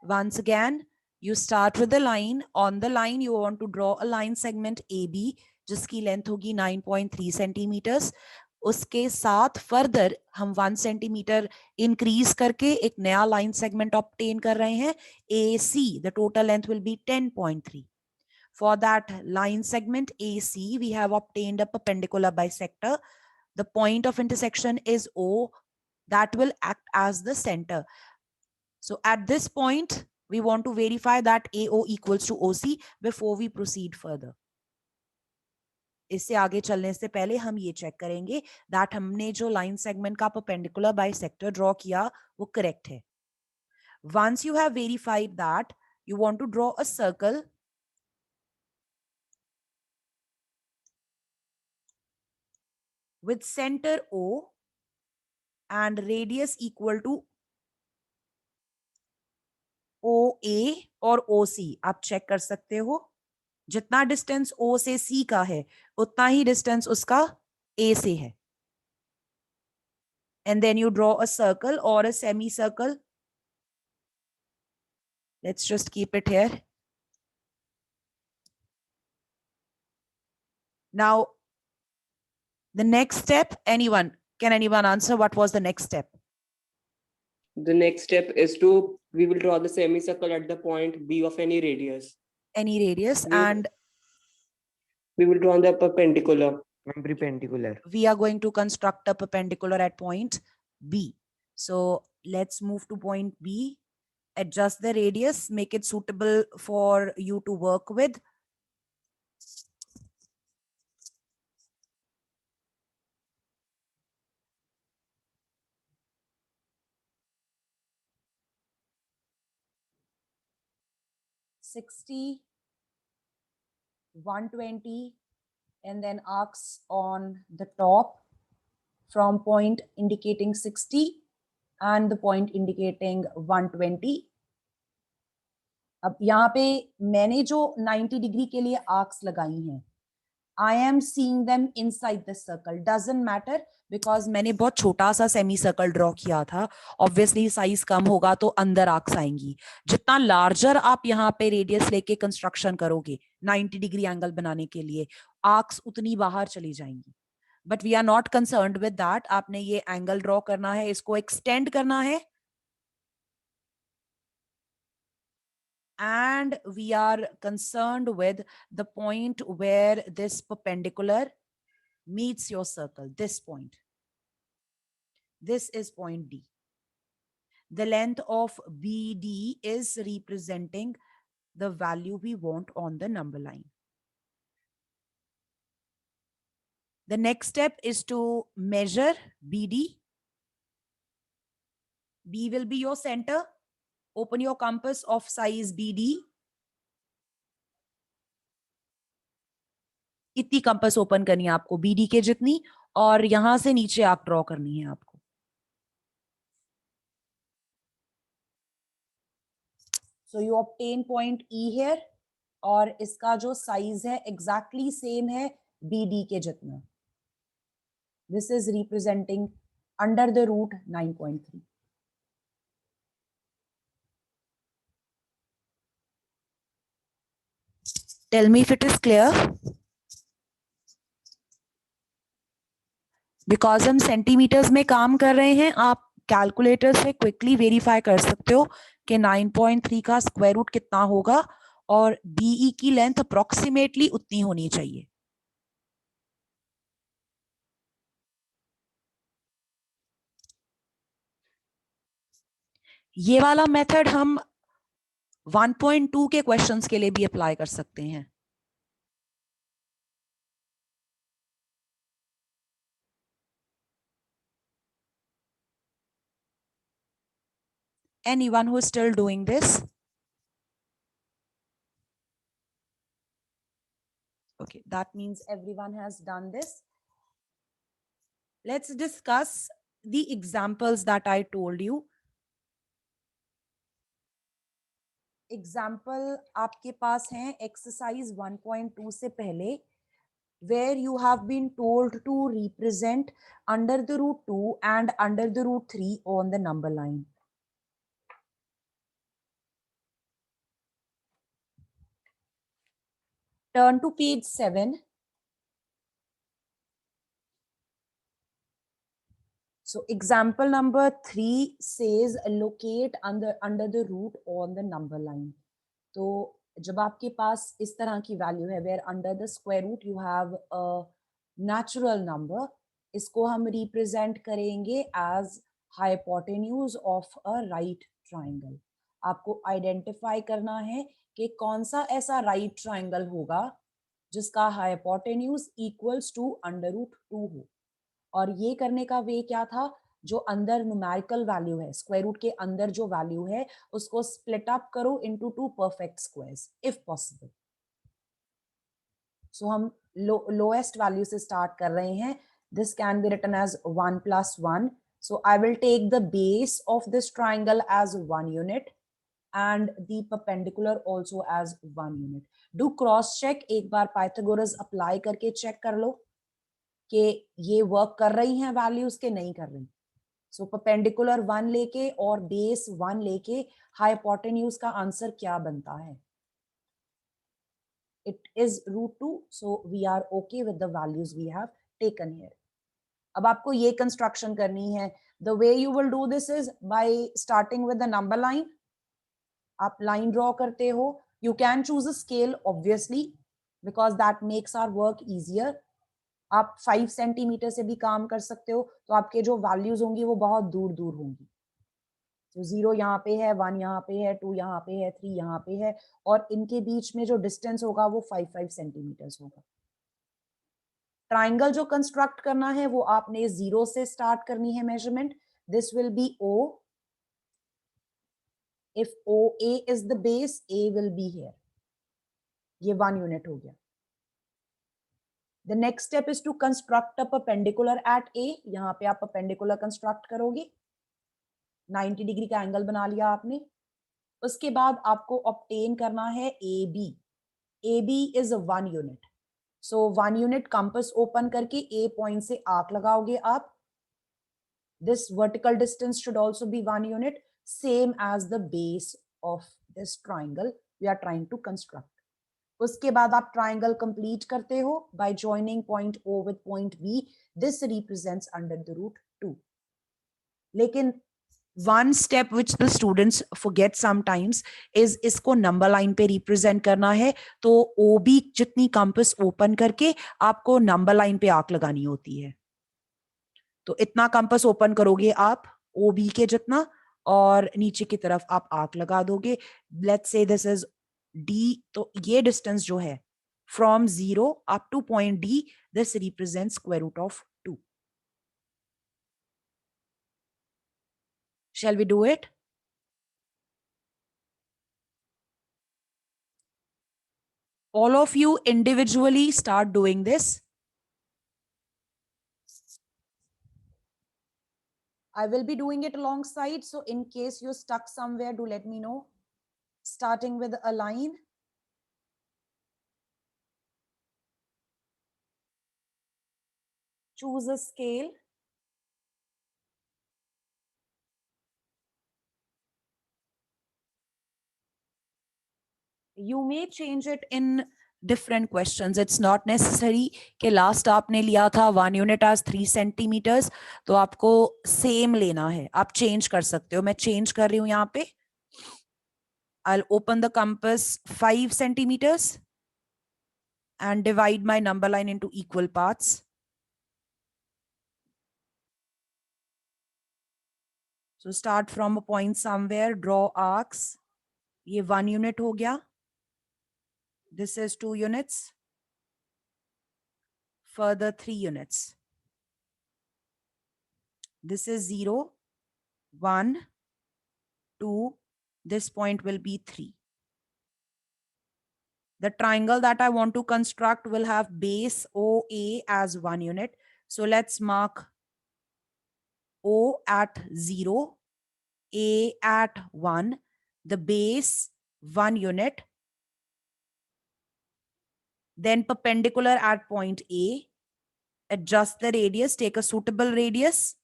Once again, you start with the line. On the line, you want to draw a line segment AB, जिसकी length होगी 9.3 centimetres. उसके साथ further हम 1 centimetre increase करके एक नया लाइन सेगमेंट ऑब्टेन कर रहे हैं. AC, the total length will be 10.3. For that line segment AC, we have obtained a perpendicular bisector. The point of intersection is O. That will act as the center. So at this point, we want to verify that AO equals to OC before we proceed further. इससे आगे चलने से पहले हम ये check करेंगे that हमने जो लाइन सेगमेंट का परपेंडिकुलर बाइसेक्टर ड्रॉ किया वो करेक्ट है. Once you have verified that, you want to draw a circle with center O and radius equal to OA और OC. आप चेक कर सकते हो, जितना डिस्टेंस O से C का है उतना ही डिस्टेंस उसका A से है. And then you draw a circle or a semicircle. Let's just keep it here. Now, the next step, can anyone answer what was the next step? The next step is we will draw the semicircle at the point B of any radius. Any radius, and we will draw the perpendicular. We are going to construct a perpendicular at point B. So let's move to point B, adjust the radius, make it suitable for you to work with. $60, 120, and then arcs on the top from point indicating 60 and the point indicating 120. अब यहाँ पे मैंने जो 90 degree के लिए arcs लगाई हैं, I am seeing them inside the circle. Doesn't matter because मैंने बहुत छोटा सा सेमी सर्कल ड्रॉ किया था. Obviously साइज कम होगा तो अंदर आर्क्स आएंगी. जितना लार्जर आप यहाँ पे रेडियस लेके कंस्ट्रक्शन करोगे 90 डिग्री एंगल बनाने के लिए, आर्क्स उतनी बाहर चली जाएंगी. But we are not concerned with that. आपने ये एंगल ड्रॉ करना है, इसको एक्सटेंड करना है, and we are concerned with the point where this perpendicular meets your circle, this point. This is point D. The length of BD is representing the value we want on the number line. The next step is to measure BD. B will be your center. Open your compass of size BD. इतनी compass open करनी है आपको BD के जितनी, और यहां से नीचे आप ड्रॉ करनी है आपको. So you obtain point E here, और इसका जो साइज है exactly same है BD के जितना. This is representing under the root 9.3. Tell me if it is clear. Because हम सेंटीमीटर्स में काम कर रहे हैं, आप कैलकुलेटर से क्विकली वेरीफाई कर सकते हो कि 9.3 का स्क्वायर रूट कितना होगा और BE की लेंथ अप्रोक्सीमेटली उतनी होनी चाहिए. ये वाला मेथड हम 1.2 के क्वेश्चंस के लिए भी अप्लाई कर सकते हैं. Anyone who is still doing this? Okay, that means everyone has done this. Let's discuss the examples that I told you. Example आपके पास हैं exercise 1.2 से पहले, where you have been told to represent under the root 2 and under the root 3 on the number line. Turn to page 7. So example number 3 says locate under the root on the number line. तो जब आपके पास इस तरह की value है where under the square root you have a natural number, इसको हम represent करेंगे as hypotenuse of a right triangle. आपको आइडेंटिफाई करना है कि कौन सा ऐसा राइट ट्राइंगल होगा जिसका hypotenuse equals to under root 2 हो। और ये करने का वे क्या था, जो अंदर न्यूमेरिकल वैल्यू है, स्क्वायर रूट के अंदर जो वैल्यू है उसको स्प्लिट अप करो into 2 perfect squares if possible. So हम लोएस्ट वैल्यू से स्टार्ट कर रहे हैं। This can be written as 1 plus 1. So I will take the base of this triangle as 1 unit and the perpendicular also as 1 unit. Do cross check, एक बार Pythagoras apply करके check कर लो कि ये work कर रही हैं वैल्यूज के नहीं कर रही। सो परपेंडिकुलर 1 लेके और बेस 1 लेके हाइपोटेन्यूज का आंसर क्या बनता है? It is √2, so we are okay with the values we have taken here. अब आपको ये कंस्ट्रक्शन करनी है। The way you will do this is by starting with the number line. आप लाइन ड्रॉ करते हो, you can choose a scale obviously because that makes our work easier. आप 5 centimetre से भी काम कर सकते हो, तो आपके जो वैल्यूज होंगी वो बहुत दूर दूर होंगी। तो 0 यहाँ पे है, 1 यहाँ पे है, 2 यहाँ पे है, 3 यहाँ पे है, और इनके बीच में जो डिस्टेंस होगा वो 5 सेंटीमीटर्स होगा। ट्राइंगल जो कंस्ट्रक्ट करना है वो आपने 0 से स्टार्ट करनी है measurement. This will B O. If OA is the base, A will be here. ये 1 यूनिट हो गया। The next step is to construct a perpendicular at A. यहाँ पे आप perpendicular construct करोगे, 90 डिग्री का एंगल बना लिया आपने। उसके बाद आपको obtain करना है AB. AB is 1 unit. So 1 unit compass open करके A point से आर्क लगाओगे आप। This vertical distance should also be 1 unit, same as the base of this triangle we are trying to construct. उसके बाद आप triangle complete करते हो by joining point O with point B. This represents under the root 2. लेकिन one step which the students forget sometimes is इसको number line पे represent करना है। तो OB जितनी कंपास ओपन करके आपको नंबर लाइन पे आर्क लगानी होती है। तो इतना कंपास ओपन करोगे आप OB के जितना, और नीचे की तरफ आप आर्क लगा दोगे। Let's say this is D, तो ये डिस्टेंस जो है from 0 up to point D, this represents square root of 2. Shall we do it? All of you individually start doing this. I will be doing it alongside, so in case you're stuck somewhere, do let me know. Starting with a line. Choose a scale. You may change it in different questions. It's not necessary कि last आपने लिया था 1 unit as 3 centimeters, तो आपको same लेना है। आप change कर सकते हो। मैं change कर रही हूँ यहाँ पे। I'll open the compass 5 centimeters and divide my number line into equal parts. So start from a point somewhere, draw arcs. ये 1 unit हो गया. This is 2 units. Further 3 units. This is 0, 1, 2. This point will be 3. The triangle that I want to construct will have base OA as 1 unit. So let's mark O at 0, A at 1, the base 1 unit, then perpendicular at point A. Adjust the radius, take a suitable radius.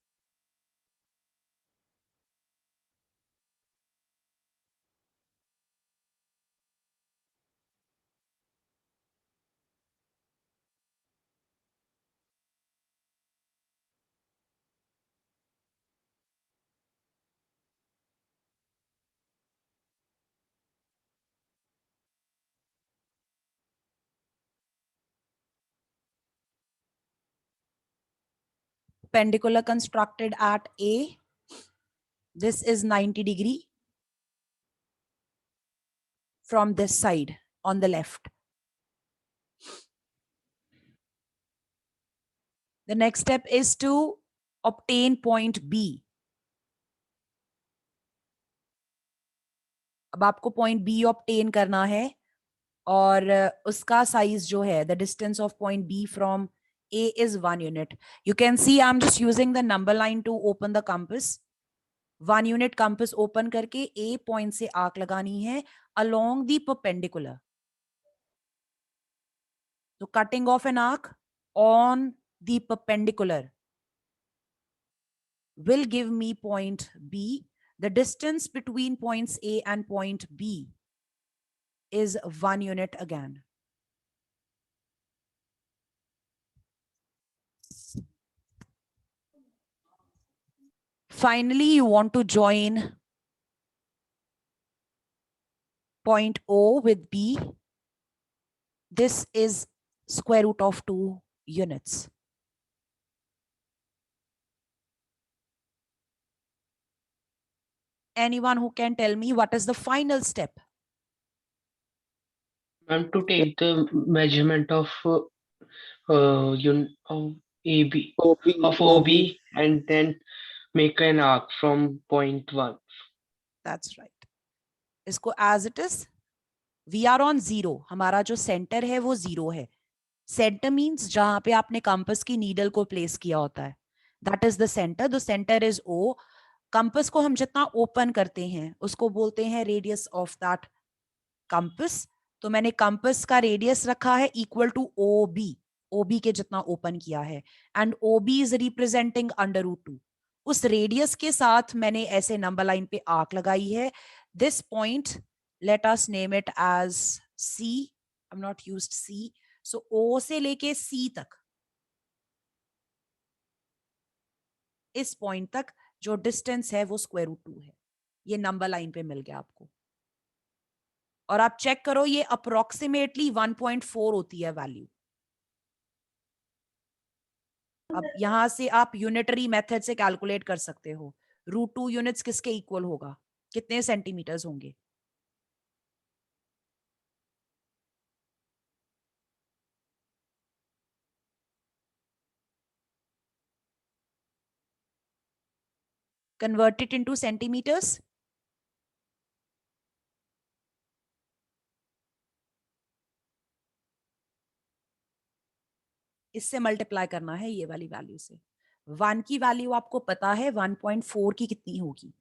perpendicular constructed at A. This is 90 degree from this side on the left. The next step is to obtain point B. अब आपको point B obtain करना है और उसका size जो है, the distance of point B from A is 1 unit. You can see I'm just using the number line to open the compass. 1 unit compass open करके A point से arc लगानी है along the perpendicular. So cutting off an arc on the perpendicular will give me point B. The distance between points A and point B is 1 unit again. Finally, you want to join point O with B. This is square root of 2 units. Anyone who can tell me what is the final step? Ma'am, to take the measurement of AB of OB and then make an arc from point 1. That's right. इसको as it is, we are on 0. हमारा जो center है वो 0 है. Center means जहां पे आपने compass की needle को place किया होता है. That is the center. The center is O. Compass को हम जितना open करते हैं उसको बोलते हैं radius of that compass. तो मैंने compass का radius रखा है equal to OB. OB के जितना open किया है. And OB is representing under root 2. उस radius के साथ मैंने ऐसे number line पे arc लगाई है. This point, let us name it as C. I'm not used C. So O से लेके C तक, इस point तक जो distance है वो square root 2 है. ये number line पे मिल गया आपको. और आप चेक करो ये approximately 1.4 होती है वैल्यू. अब यहां से आप यूनिटरी मेथड से कैलकुलेट कर सकते हो. √2 यूनिट्स किसके इक्वल होगा? कितने सेंटीमीटर्स होंगे? Convert it into centimeters. इससे मल्टीप्लाई करना है ये वाली वैल्यू से. 1 की वैल्यू आपको पता है, 1.4 की कितनी होगी?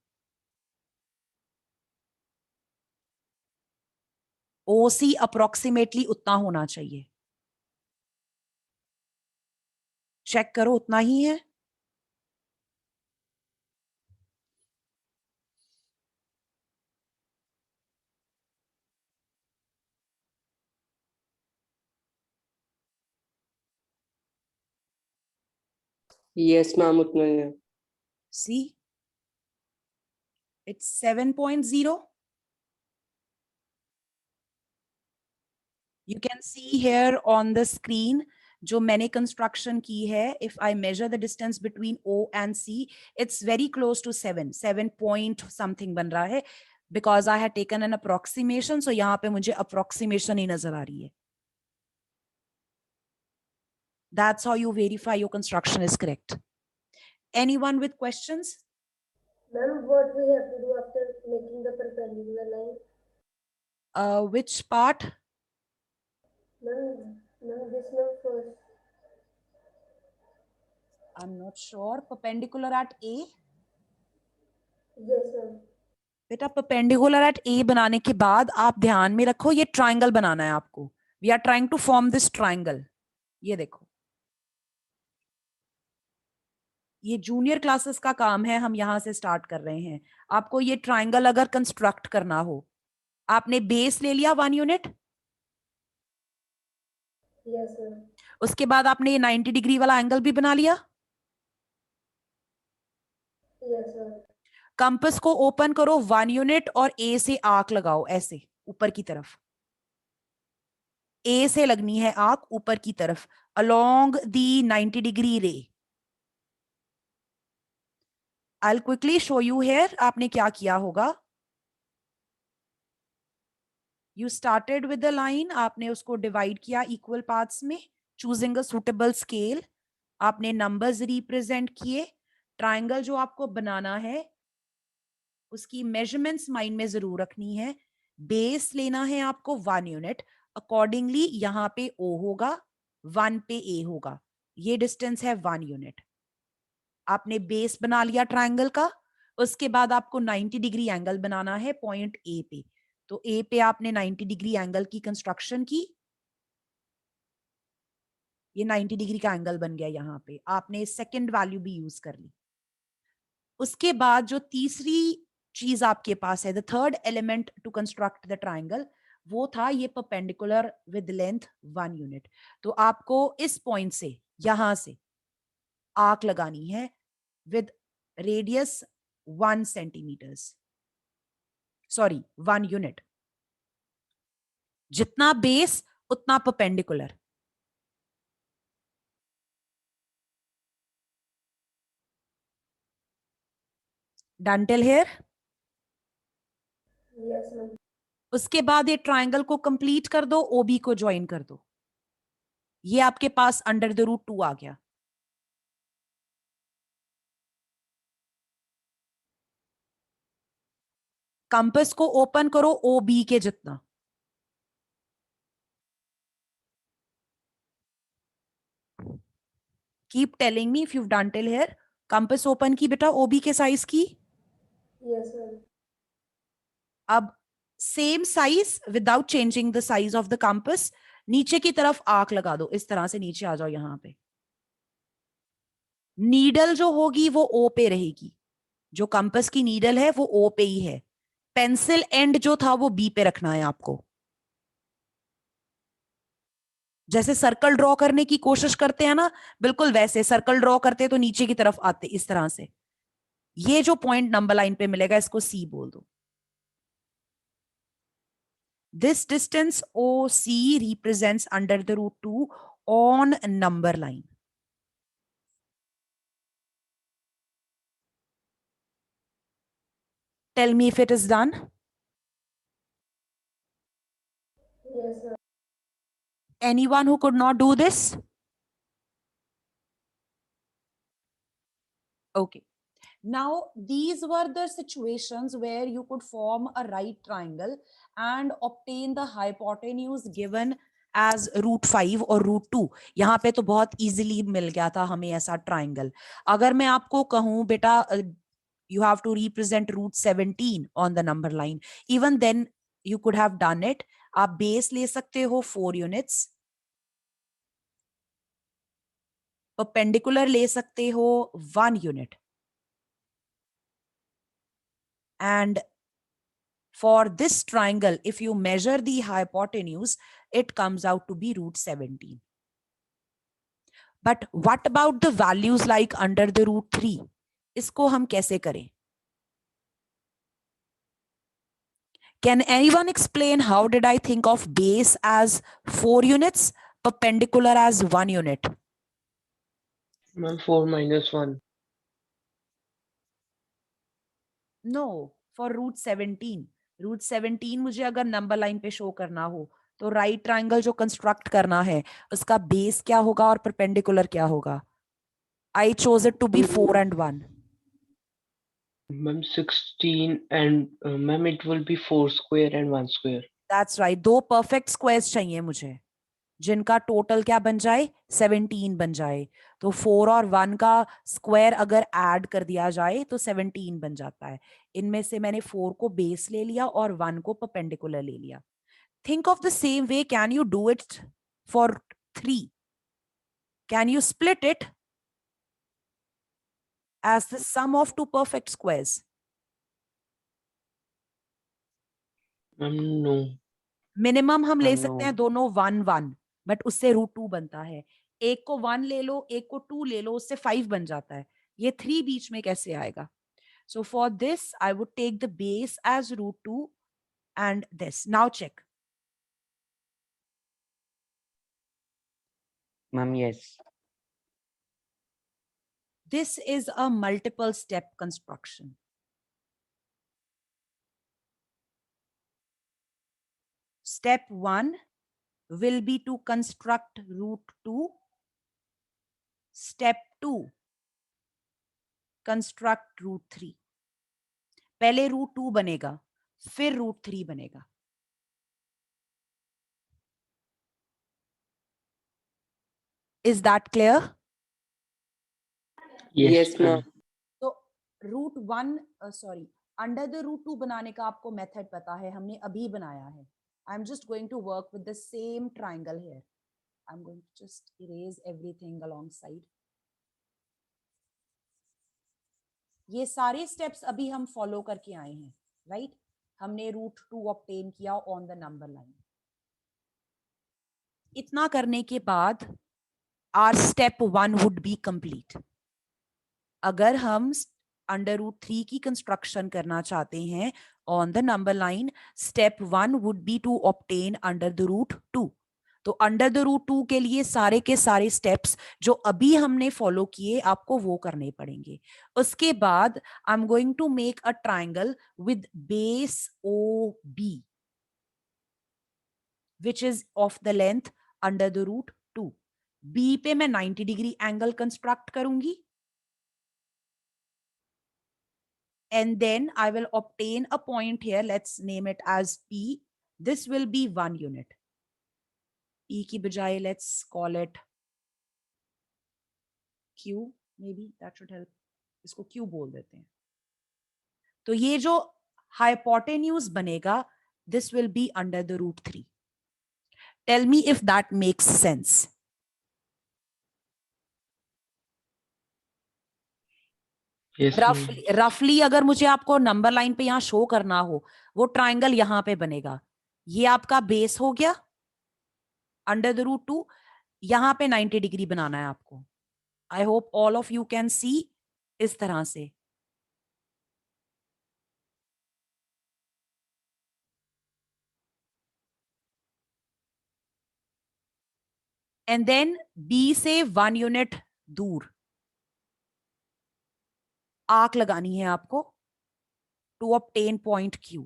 OC अप्रोक्सीमेटली उतना होना चाहिए. चेक करो उतना ही है. Yes, ma'am, उतना ही है. See, it's 7.0. You can see here on the screen जो मैंने construction की है. If I measure the distance between O and C, it's very close to 7 point something बन रहा है. Because I had taken an approximation, so यहाँ पे मुझे approximation ही नजर आ रही है. That's how you verify your construction is correct. Anyone with questions? Ma'am, what we have to do after making the perpendicular line? Which part? Ma'am, this one first. I'm not sure. Perpendicular at A? Yes, ma'am. बेटा perpendicular at A बनाने के बाद आप ध्यान में रखो ये triangle बनाना है आपको. We are trying to form this triangle. ये देखो, ये जूनियर क्लासेस का काम है, हम यहां से स्टार्ट कर रहे हैं. आपको ये ट्राइंगल अगर कंस्ट्रक्ट करना हो, आपने बेस ले लिया 1 यूनिट. Yes, ma'am. उसके बाद आपने ये 90 डिग्री वाला एंगल भी बना लिया. Yes, ma'am. कंपास को ओपन करो 1 यूनिट और ए से आर्क लगाओ ऐसे ऊपर की तरफ. ए से लगनी है आर्क ऊपर की तरफ अलोंग दी 90 डिग्री रे. I'll quickly show you here. आपने क्या किया होगा? You started with the line. आपने उसको divide किया equal parts में, choosing a suitable scale. आपने numbers represent किए. Triangle जो आपको बनाना है, उसकी measurements mind में जरूर रखनी है. Base लेना है आपको 1 unit. Accordingly यहाँ पे O होगा, 1 पे A होगा. ये distance है 1 unit. आपने बेस बना लिया ट्रायंगल का. उसके बाद आपको 90 डिग्री एंगल बनाना है पॉइंट ए पे. तो ए पे आपने 90 डिग्री एंगल की कंस्ट्रक्शन की. ये 90 डिग्री का एंगल बन गया. यहाँ पे आपने सेकंड वैल्यू भी यूज कर ली. उसके बाद जो तीसरी चीज आपके पास है, the third element to construct the triangle, वो था ये परपेंडिकुलर विद लेंथ 1 यूनिट. तो आपको इस पॉइंट से, यहां से आर्क लगानी है with radius 1 centimeters. Sorry, 1 unit. जितना बेस उतना perpendicular. Done till here? Yes, ma'am. उसके बाद ये ट्राइंगल को कंप्लीट कर दो, ओबी को ज्वाइन कर दो. ये आपके पास अंडर द रूट 2 आ गया. कंपास को ओपन करो ओबी के जितना. Keep telling me if you've done till here. Compass open की बेटा ओबी के साइज की. Yes, ma'am. अब same size without changing the size of the compass, नीचे की तरफ आर्क लगा दो. इस तरह से नीचे आ जाओ. यहां पे नीडल जो होगी वो ओ पे रहेगी. जो कंपास की नीडल है वो ओ पे ही है. पेंसिल एंड जो था वो बी पे रखना है आपको. जैसे सर्कल ड्रॉ करने की कोशिश करते हैं ना, बिल्कुल वैसे सर्कल ड्रॉ करते तो नीचे की तरफ आते इस तरह से. ये जो पॉइंट नंबर लाइन पे मिलेगा इसको सी बोल दो. This distance OC represents under the root 2 on number line. Tell me if it is done. Yes, ma'am. Anyone who could not do this? Okay. Now, these were the situations where you could form a right triangle and obtain the hypotenuse given as root 5 और root 2. यहाँ पे तो बहुत easily मिल गया था हमें ऐसा triangle. अगर मैं आपको कहूँ बेटा you have to represent root 17 on the number line, even then you could have done it. आप base ले सकते हो 4 units, perpendicular ले सकते हो 1 unit, and for this triangle, if you measure the hypotenuse, it comes out to be root 17. But what about the values like under the root 3? इसको हम कैसे करें? Can anyone explain how did I think of base as 4 units, perpendicular as 1 unit? 4 minus 1. No, for root 17. Root 17 मुझे अगर number line पे show करना हो तो राइट ट्राइंगल जो कंस्ट्रक्ट करना है उसका बेस क्या होगा और परपेंडिकुलर क्या होगा? I chose it to be 4 and 1. Ma'am, 16 and ma'am, it will be 4 square and 1 square. That's right. 2 perfect squares चाहिए मुझे जिनका टोटल क्या बन जाए? 17 बन जाए. तो 4 और 1 का स्क्वायर अगर ऐड कर दिया जाए तो 17 बन जाता है. इनमें से मैंने 4 को बेस ले लिया और 1 को परपेंडिकुलर ले लिया. Think of the same way. Can you do it for 3? Can you split it as the sum of 2 perfect squares? No. Minimum हम ले No. सकते हैं दोनों 1 1, बट उससे रूट 2 बनता है. एक को 1 ले लो, एक को 2 ले लो, उससे 5 बन जाता है. ये 3 बीच में कैसे आएगा? So for this, I would take the base as root 2 and this. Now check. Ma'am, yes. This is a multiple step construction. Step 1 will be to construct root 2. Step 2, construct root 3. पहले root 2 बनेगा, फिर root 3 बनेगा. Is that clear? Yes, ma'am. तो root 1 under the root 2 बनाने का आपको method पता है, हमने अभी बनाया है. I'm just going to work with the same triangle here. I'm going to just erase everything alongside. ये सारे स्टेप्स अभी हम फॉलो करके आए हैं, राइट? हमने रूट 2 ऑब्टेन किया ऑन द नंबर लाइन. इतना करने के बाद our step 1 would be complete. अगर हम अंडर रूट 3 की कंस्ट्रक्शन करना चाहते हैं on the number line, step 1 would be to obtain under the root 2. तो अंडर द रूट 2 के लिए सारे के सारे स्टेप्स जो अभी हमने फॉलो किए आपको वो करने पड़ेंगे. उसके बाद I am going to make a triangle with base O B which is of the length under the root 2. B पे मैं 90 डिग्री एंगल कंस्ट्रक्ट करूंगी. And then I will obtain a point here. Let's name it as P. This will be 1 unit. P की बजाय let's call it Q. Maybe that should help. इसको Q बोल देते हैं. तो ये जो hypotenuse बनेगा, this will be under the root 3. Tell me if that makes sense. Yes, ma'am. रफली अगर मुझे आपको नंबर लाइन पे यहाँ शो करना हो, वो ट्राइंगल यहाँ पे बनेगा. ये आपका बेस हो गया अंडर द रूट 2. यहाँ पे 90 डिग्री बनाना है आपको. I hope all of you can see. इस तरह से एंड देन बी से 1 यूनिट दूर आर्क लगानी है आपको टू ऑब्टेन पॉइंट Q.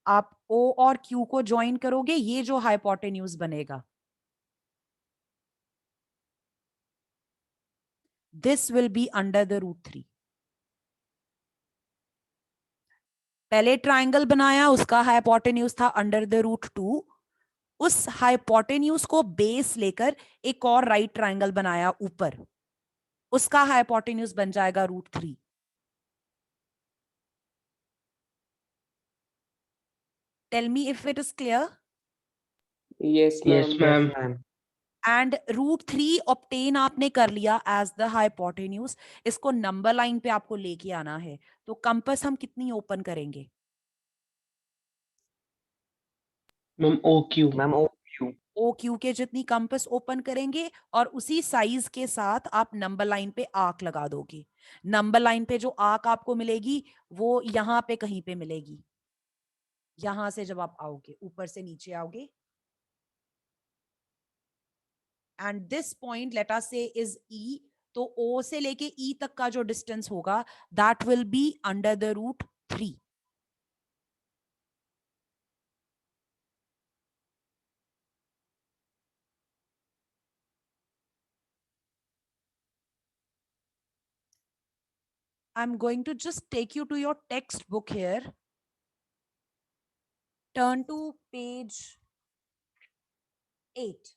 आप O और Q को ज्वाइन करोगे, ये जो हाइपोटेन्यूज बनेगा, this will be under the root 3. पहले ट्राइंगल बनाया, उसका हाइपोटेन्यूज था अंडर द रूट 2. उस हाइपोटेन्यूज को बेस लेकर एक और राइट ट्राइंगल बनाया ऊपर, उसका हाइपोटेन्यूज बन जाएगा root 3. Tell me if it is clear. Yes, Yes, ma'am. ma'am. And root 3 obtain आपने कर लिया as the hypotenuse. इसको नंबर लाइन पे आपको लेके आना है. तो कंपास हम कितनी ओपन करेंगे? Ma'am, OQ. Ma'am, OQ. OQ के जितनी कंपास ओपन करेंगे और उसी साइज के साथ आप नंबर लाइन पे आर्क लगा दोगे. नंबर लाइन पे जो आर्क आपको मिलेगी वो यहाँ पे कहीं पे मिलेगी. यहां से जब आप आओगे, ऊपर से नीचे आओगे, and this point let us say is E. तो O से लेके E तक का जो डिस्टेंस होगा that will be under the root 3. I'm going to just take you to your textbook here. Turn to page 8.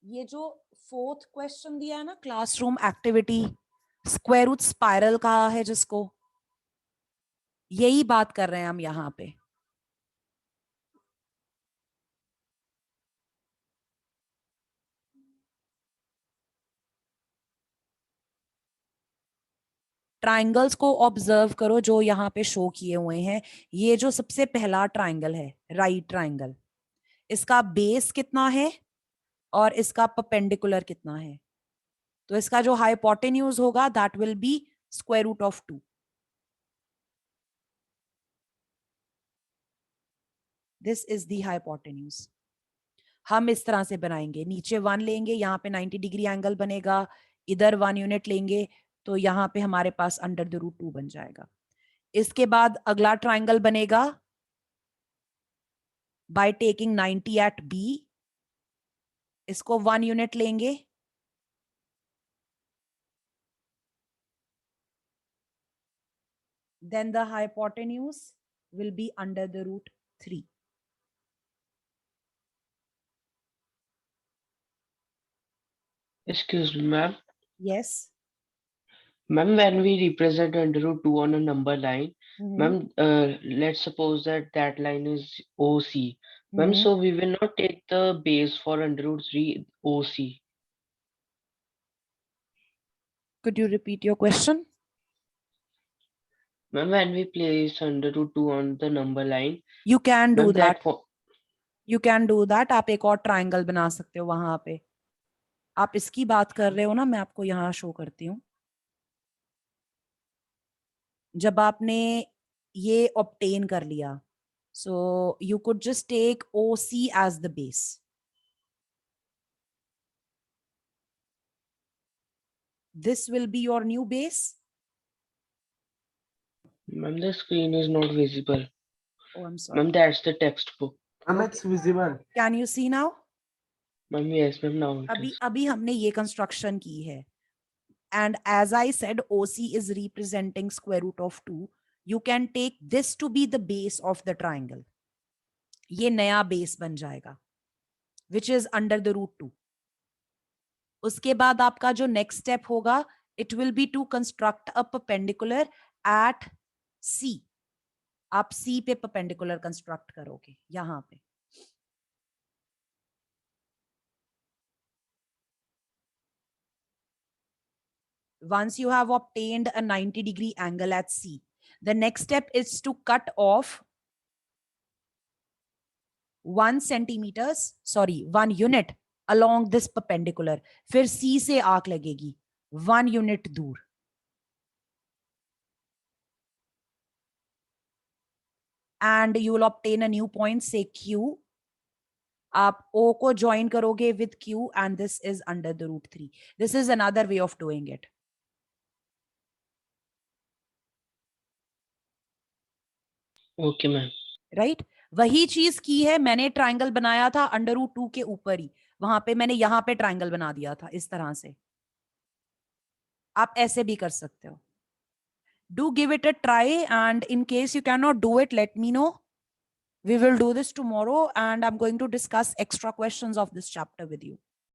ये जो 4th क्वेश्चन दिया है ना, classroom activity, square root spiral कहा है जिसको, यही बात कर रहे हैं हम यहाँ पे. ट्राइंगल्स को ऑब्जर्व करो जो यहाँ पे शो किए हुए हैं। ये जो सबसे पहला ट्राइंगल है, राइट ट्राइंगल, इसका बेस कितना है और इसका परपेंडिकुलर कितना है? तो इसका जो हाइपोटेन्यूज होगा that will be square root of 2। This is the hypotenuse. हम इस तरह से बनाएंगे, नीचे 1 लेंगे, यहाँ पे 90 डिग्री एंगल बनेगा, इधर 1 यूनिट लेंगे तो यहाँ पे हमारे पास अंडर द रूट 2 बन जाएगा। इसके बाद अगला ट्राइंगल बनेगा बाय टेकिंग 90 एट बी, इसको 1 यूनिट लेंगे, then the hypotenuse will be under the root 3. Excuse me, ma'am. Yes. Ma'am, when we represent under root 2 on a number line, Mhm. ma'am, let's suppose that line is OC. Ma'am, Mhm. so we will not take the base for under root 3 OC. Could you repeat your question? Ma'am, when we place under root 2 on the number line, You can do ma'am, that. You can do that. आप एक और triangle बना सकते हो वहां पे। आप इसकी बात कर रहे हो ना, मैं आपको यहाँ शो करती हूँ। जब आपने ये ऑब्टेन कर लिया, so you could just take OC as the base. This will be your new base. ma'am, the screen is not visible. Oh, I'm sorry. Ma'am, that's the textbook. Ma'am, it's visible. Can you see now? Ma'am, yes, ma'am, now it अभी is. अभी हमने ये construction की है, and as I said, OC is representing square root of 2. You can take this to be the base of the triangle. ये नया base बन जाएगा, which is under the root 2. उसके बाद आपका जो नेक्स्ट स्टेप होगा, it will be to construct a perpendicular at C. आप C पे perpendicular कंस्ट्रक्ट करोगे यहां पे। Once you have obtained a 90 degree angle at C, the next step is to cut off 1 unit along this perpendicular. फिर C से arc लगेगी 1 unit दूर। And you will obtain a new point, say Q. आप O को join करोगे with Q and this is under the root 3. This is another way of doing it. Okay, ma'am. Right वही चीज की है, मैंने ट्राइंगल बनाया था अंडर रूट 2 के ऊपर ही, वहां पे मैंने यहाँ पे ट्राइंगल बना दिया था इस तरह से। आप ऐसे भी कर सकते हो। Do give it a try and in case you can not do it, let me know. We will do this tomorrow and I'm going to discuss extra questions of this chapter with you.